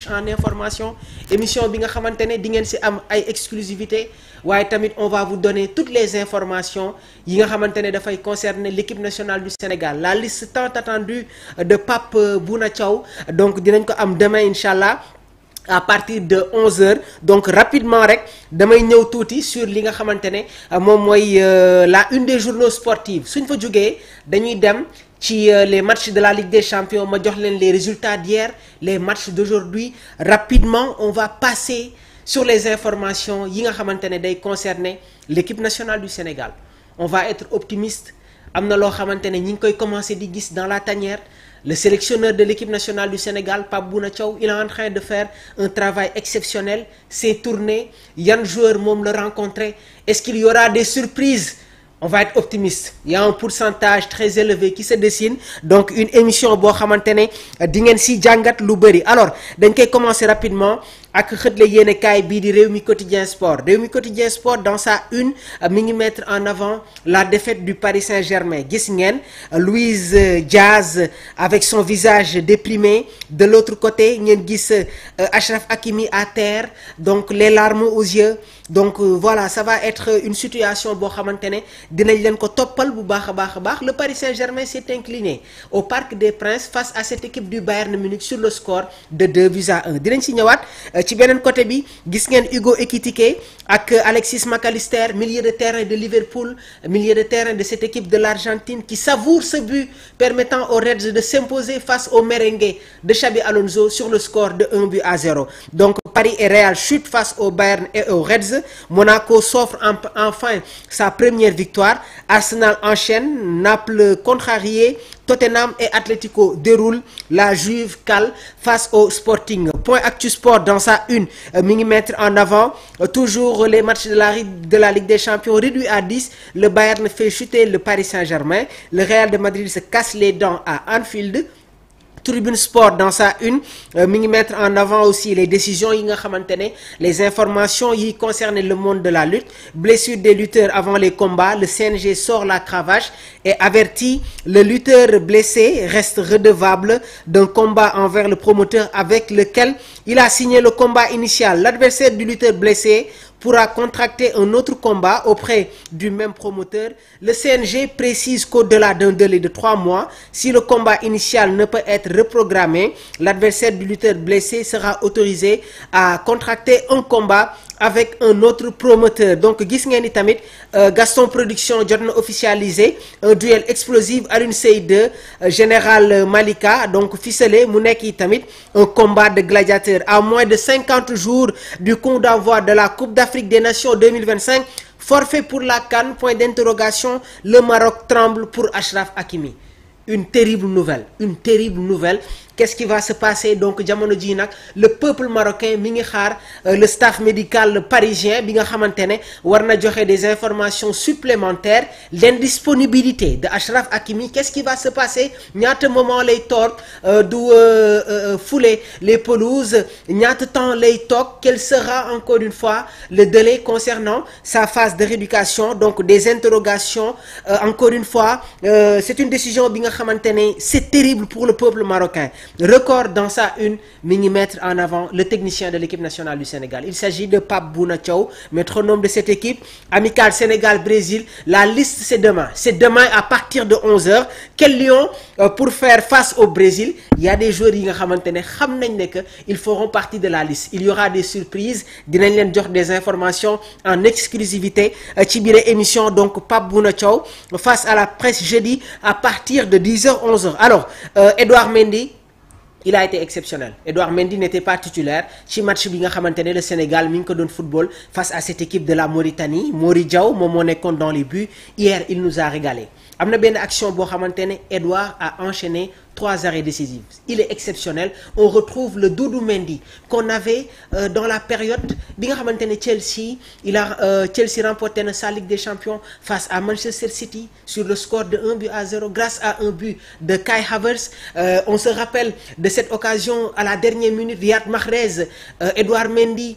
en information émission bi nga xamante ne di ngeen ci am ay exclusivité waaye tamit on va vous donner toutes les informations yi nga xamante ne dafay concerner l'équipe nationale du Sénégal la liste tant attendue de Pape Bouna Thiaw donc dinañ ko am demain incha allah à partir de 11h donc rapidement rek damay ñëw tuuti sur li nga xamante ne moom mooy la une des journaux sportifs suñ fa jógee dañuy dem ci les matchs de la Ligue des Champions ma jox leen les résultats d'hier les matchs d'aujourd'hui rapidement on va passer sur les informations yi nga xamante ne day concerner l'équipe nationale du Sénégal on va être optimiste am na loo xamante ne ñi ngi koy commencer di gis dans la tanière le sélectionneur de l'équipe nationale du Sénégal Pape Bouna Thiaw il est en train de faire un travail exceptionnel ses tournées yan joueur moom la rencontré est-ce qu'il y aura des surprises on va être optimiste il y a un pourcentage très élevé qui se dessine donc une émission boo xamante ne di ngeen si jàngat lu bëri alors dañ koy commencer rapidement ak xëtle yéenekaay bii di Rewmi Quotidien Sport Rewmi Quotidien Sport dans sa une mi ngi mettre en avant la défaite du Paris Saint-Germain gis ngeen Luis Diaz avec son visage déprimé de l'autre côté ngeen gis Achraf Hakimi à terre donc les larmes aux yeux donc voilà ça va être une situation boo xamante ne dinañ leen ko toppal bu baax a baax le Paris Saint-Germain s'est incliné au Parc des Princes face à cette équipe du Bayern Munich sur le score de 2-1 dinañ ci ñëwaat ci beneen côté bi gis ngeen Hugo Ekitike ak Alexis McAllister milieu de terrain de Liverpool milieu de terrain de cette équipe de l'Argentine qui savoure ce but permettant aux Reds de s'imposer face aux merengues de Xabi Alonso sur le score de 1-0 donc Paris et Real chutent face au Bayern et aux Reds Monaco s'offre enfin sa première victoire Arsenal enchaîne Naples contrarié Tottenham et Atlético déroulent la Juve cale face au Sporting Point Actu Sport dans sa une mi ngi mettre en avant toujours les matchs de la Ligue des Champions réduits à 10 le Bayern fait chuter le Paris Saint-Germain le Real de Madrid se casse les dents à Anfield Tribune Sport dans sa une mi ngi mettre en avant aussi les décisions yi nga xamante ne les informations yi concernent le monde de la lutte blessure des lutteurs avant les combats le CNG sort la cravache et avertit le lutteur blessé reste redevable d'un combat envers le promoteur avec lequel il a signé le combat initial l'adversaire du lutteur blessé pourra contracter un autre combat auprès du même promoteur. Le CNG précise qu'au-delà d'un délai de 3 mois, si le combat initial ne peut être reprogrammé, l'adversaire du lutteur blessé sera autorisé à contracter un combat avec un autre promoteur. Donc gis ngeen ni tamit Gaston Production jot na officialisé un duel explosif Alioune Seye 2 Général Malika donc ficelé mu nekk yi tamit un combat de gladiateurs à moins de 50 jours du coup d'envoi de la Coupe d'Afrique des Nations 2025 forfait pour la CAN point d'interrogation le Maroc tremble pour Achraf Hakimi une terrible nouvelle qu'est-ce qui va se passer donc jamono ji nag le peuple marocain mi ngi xaar le staff médical parisien bi nga xamante ne war na joxe des informations supplémentaires l'indisponibilité de Achraf Hakimi qu'est-ce qui va se passer ñaata moment lay toog du fouler les pelouses ñaata temps lay toog quel sera encore une fois le délai concernant sa phase de rééducation donc des interrogations encore une fois c'est une décision bi nga xamante ne c'est terrible pour le peuple marocain Record dans sa une mi ngi mettre en avant le technicien de l'équipe nationale du Sénégal il s'agit de Pape Bouna Thiaw métronome de cette équipe amicale Sénégal-Brésil la liste c'est demain à partir de 11h quel lion pour faire face au Brésil il y a des joueurs yi nga xamante ne xam nañ ne que ils feront partie de la liste il y aura des surprises dinañ leen jox des informations en exclusivité ci biir émission donc Pape Bouna Thiaw face à la presse jeudi à partir de 10h 11h alors Edouard Mendy il a été exceptionnel Edouard Mendy n'était pas titulaire ci match bi nga xamante ne le Sénégal mi ngi ko doon football face à cette équipe de la Mauritanie Mori Diaw moom moo nekkoon dans les buts hier il nous a régalé am na benn action boo xamante ne Edouard a enchaîné 3 arrêts décisifs il est exceptionnel on retrouve le Doudou Mendy qu'on avait dans la période bi nga xamante ne Chelsea remporté na sa Ligue des Champions face à Manchester City sur le score de 1-0 grâce à un but de Kai Havertz on se rappelle de cette occasion à la dernière minute Riyad Mahrez Edouard Mendy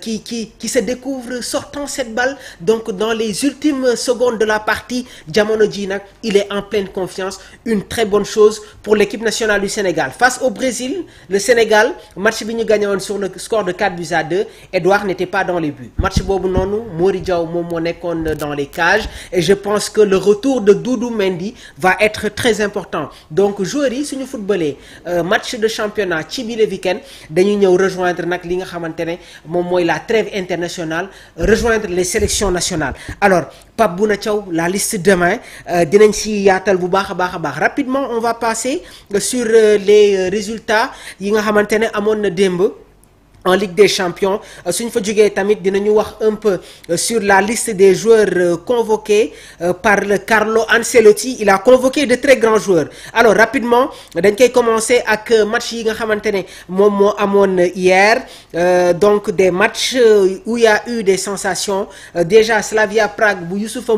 qui se découvre sortant cette balle donc dans les ultimes secondes de la partie jamono ji nag il est en pleine confiance une très bonne chose pour pour l'équipe nationale du Sénégal. Face au Brésil, le Sénégal, match bi ñu gagné woon sur le score de 4-2. Edouard n'était pas dans les buts. Match boobu noonu Mori Diaw moom moo nekkoon dans les cages et je pense que le retour de Doudou Mendy va être très important. Donc joueurs yi suñu footballé match de championnat ci biir week-end dañuy ñëw rejoindre nag li nga xamante ne moom mooy la trêve internationale, rejoindre les sélections nationales. Alors Pape Bouna Thiaw, la liste demain dinañ ci yaatal bu baax a baax. Rapidement on va passer sur les résultats yi nga xamante ne amoon na démb en Ligue des Champions. Suñ fa jógee tamit dinañu wax un peu sur la liste des joueurs convoqués par le Carlo Ancelotti. Il a convoqué de très grands joueurs. Alors rapidement dañ koy commencer ak match yi nga xamante ne moom moo amoon hier, donc des matchs où il y a eu des sensations. Déjà Slavia Prague bu Youssoupha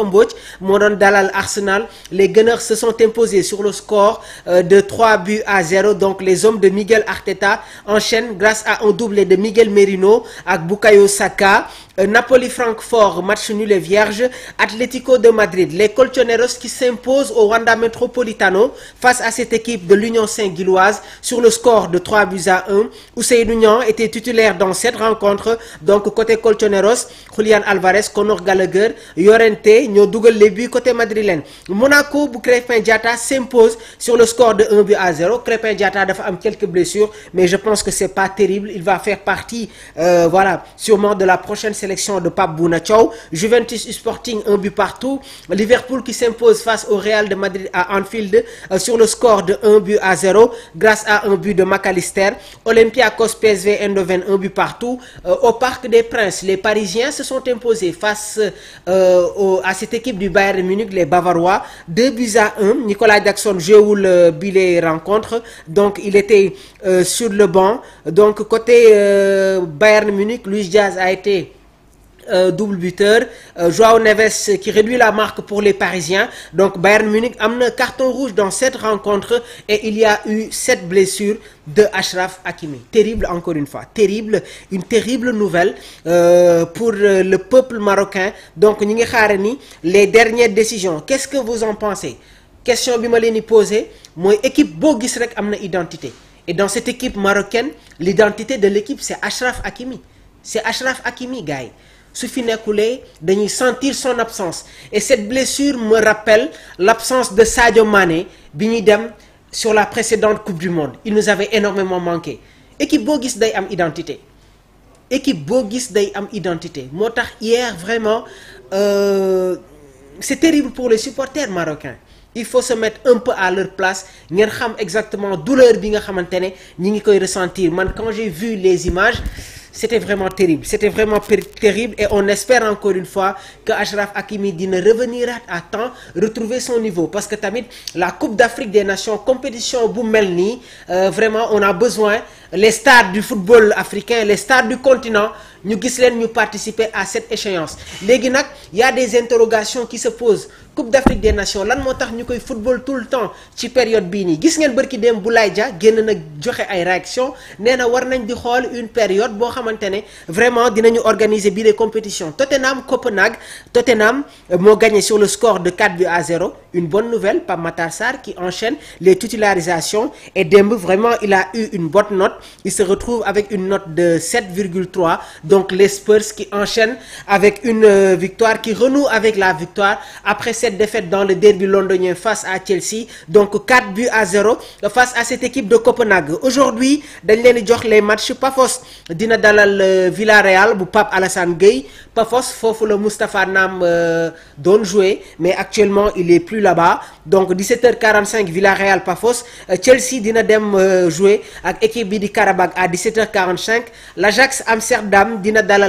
Mbodj moo doon dalal Arsenal. Les Gunners se sont imposés sur le score de 3-0. Donc les hommes de Miguel Arteta enchaînent grâce à un doublé de Miguel Merino ak Bukayo Saka. Napoli-Francfort, match nul et vierge. Atlético de Madrid, les Colchoneros qui s'imposent au Wanda Metropolitano face à cette équipe de l'Union Saint-Gilloise sur le score de 3-1. Ousseynou Niang était titulaire dans cette rencontre. Donc côté Colchoneros, Julian Alvarez, Conor Gallagher, Llorente ñoo dugal les buts côté madrilène. Monaco bu Crépin Diatta s'impose sur le score de 1-0. Crépin Diatta dafa am quelques blessures, mais je pense que c'est pas terrible. Il va faire partie voilà, sûrement de la prochaine sélection de Pape Bouna Thiaw. Juventus Sporting 1-0. Liverpool qui s'impose face au Real de Madrid à Anfield sur le score de 1-0 grâce à un but de McAllister. Olympiakos PSV Eindhoven 1-0. Au Parc des Princes, les Parisiens se sont imposés face à cette équipe du Bayern Munich, les Bavarois, 2-1. Nicolas Jackson jouait les rencontres, donc il était sur le banc. Donc côté Bayern Munich, Luis Diaz a été double buteur. Joao Neves qui réduit la marque pour les Parisiens. Donc Bayern Munich a un carton rouge dans cette rencontre et il y a eu 7 blessures de Achraf Hakimi. Terrible encore une fois, terrible, une terrible nouvelle pour le peuple marocain. Donc ñi ngi xaar ni les dernières décisions. Qu'est-ce que vous en pensez? Question bi ma leen di poser mooy équipe boo gis rek am na identité. Et dans cette équipe marocaine, l'identité de l'équipe c'est Achraf Hakimi. C'est Achraf Hakimi, gars yi. Su fi nekkulee dañuy sentir son absence et cette blessure me rappelle l'absence de Sadio Mané bi ñuy dem sur la précédente Coupe du Monde. Il nous avait énormément manqué. Équipe boo gis day am identité. Équipe boo gis day am identité. Moo tax hier vraiment c'est terrible pour les supporters marocains. Il faut se mettre un peu à leur place ngeen xam exactement douleur bi nga xamante ne ñi ngi koy ressentir. Man quand j'ai vu les images, c'était vraiment terrible, c'était vraiment terrible et on espère encore une fois que Achraf Hakimi dina revenir à temps, retrouver son niveau parce que tamit la Coupe d'Afrique des Nations, compétition bu mel nii vraiment on a besoin, les stars du football africain, les stars du continent ñu gis leen ñu participer à cette échéance. Léegi nag y a des interrogations qui se posent. Coupe d'Afrique des Nations lan moo tax ñu koy football tout le temps ci période bii nii gis ngeen bërki dem Boulaye Dia génn na joxe ay réaction nee na war nañ di xool une période boo xamante ne vraiment dinañu organiser bii les compétitions. Tottenham moo gagné sur le score de 4-0. Une bonne nouvelle, Pape Matar Sarr qui enchaîne les titularisations et démb vraiment il a eu une bonne note. Il se retrouve avec une note de 7,3. Donc les Spurs qui enchaînent avec une victoire, qui renoue avec la victoire après cette défaite dans le derby londonien face à Chelsea. Donc 4-0 face à cette équipe de Copenhague. Aujourd'hui dañ leen di jox les matchs. Pafos dina dalal Villarreal bu Pape Alassane Gueye. Pafos foofu la Moustapha Nam doon jouer mais actuellement il est plus là-bas. Donc 17h45 Villarreal Pafos. Chelsea dina dem jouer ak équipe bi di Karabakh à 17h45. L'Ajax Amsterdam dina dalal